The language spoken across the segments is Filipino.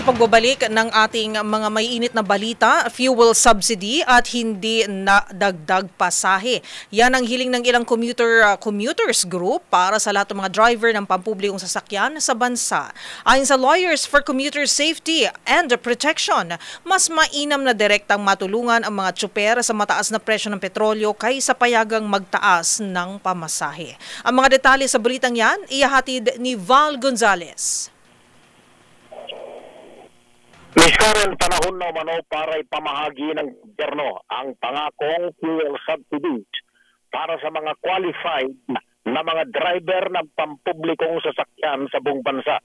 sa pagbabalik ng ating mga maiinit na balita, fuel subsidy at hindi na dagdag pasahe. Yan ang hiling ng ilang commuters group para sa lahat ng mga driver ng pampublikong sasakyan sa bansa. Ayon sa Lawyers for Commuter Safety and Protection, mas mainam na direktang matulungan ang mga tsuper sa mataas na presyo ng petrolyo kaysa payagang magtaas ng pamasahe. Ang mga detalye sa balitang yan, ihahatid ni Val Gonzales. Miss Karen, panahon na umano para ipamahagi ng gobyerno ang pangakong fuel subsidies para sa mga qualified na mga driver ng pampublikong sasakyan sa buong bansa.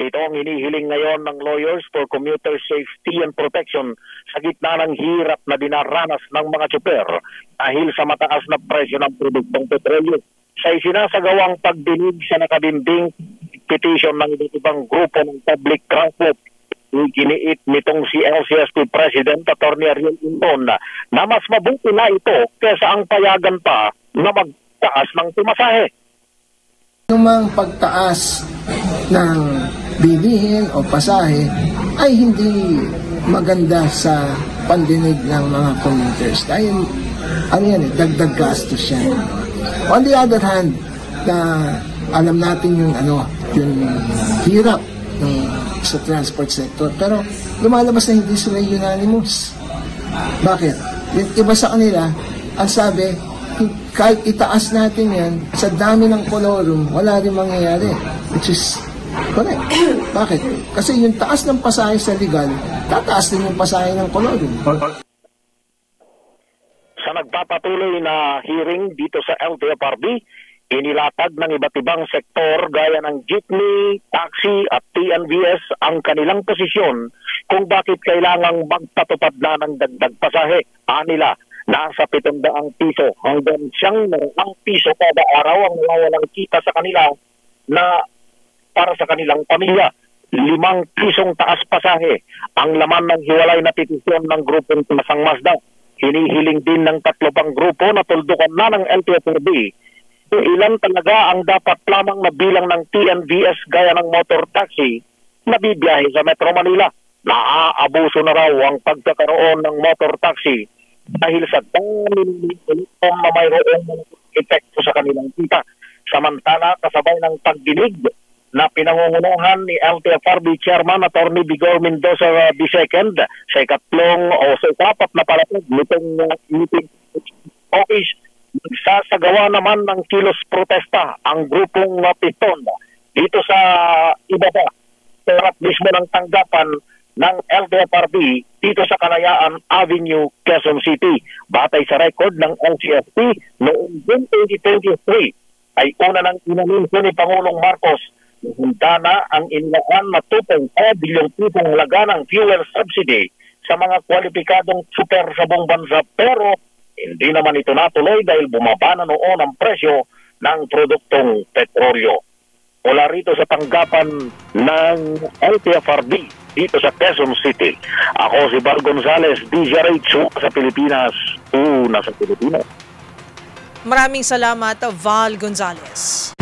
Ito ang hinihiling ngayon ng Lawyers for Commuter Safety and Protection sa gitna ng hirap na dinaranas ng mga tsuper dahil sa mataas na presyo ng produktong petrolyo. Sa isinasagawang pagdinig sa nakabinding petition ng iba't ibang grupo ng public transport, giniit nitong si LCSP President Atty. Ariel Inton na mas mabuti na ito kaysa ang payagan pa na magtaas ng pumasahe. Anumang pagtaas ng bilihin o pasahe ay hindi maganda sa pandinig ng mga commuters dahil dagdag gastos yan. On the other hand, alam natin yung hirap sa transport sector, pero lumalabas na hindi sila unanimous. Bakit? Yung iba sa kanila, ang sabi, kahit itaas natin yan, sa dami ng kolorum, wala rin mangyayari. Which is correct. Bakit? Kasi yung taas ng pasahe sa legal, tataas din yung pasahe ng kolorum. Sa nagpapatuloy na hearing dito sa LTFRB, inilatag ng iba't ibang sektor gaya ng jeepney, taxi at TNVS ang kanilang posisyon kung bakit kailangang magpatupad na ng dagdag pasahe. Anila, nasa 700 piso hanggang 100 piso kada araw ang nawawalang kita sa kanila na para sa kanilang pamilya. 5 pisong taas pasahe ang laman ng hiwalay na petisyon ng grupong Tumasang Mazda. Hinihiling din ng 3 pang grupo na tuldukan na ng LTFRB ilan talaga ang dapat lamang na bilang ng TNVS gaya ng motor taxi na bibiyahe sa Metro Manila. Naaabuso na raw ang pagkakaroon ng motor taxi dahil sa dami na mayroong epekto sa kanilang kita. Samantala, kasabay ng pagdinig na pinangungunahan ni LTFRB Chairman Atty. Vigor Mendoza II sa ikatlong o sa ikapat na palapag nitong meeting office, nagsasagawa naman ng kilos protesta ang grupong Piston dito sa ibaba sa harap mismo ng tanggapan ng LTFRB dito sa Kalayaan Avenue, Quezon City. Batay sa record ng LCSP noong June 2023 ay una nang inanunsyo ni Pangulong Marcos na handa na ang inilaan na 2.5 bilyong pisong halaga ng fuel subsidy sa mga kwalipikadong super sa buong bansa, pero hindi naman ito natuloy dahil bumaba na noon ang presyo ng produktong petrolyo. Mula rito sa tanggapan ng LTFRB dito sa Quezon City, ako si Val Gonzales, DZRH sa Pilipinas, una sa Pilipinas. Maraming salamat, Val Gonzales.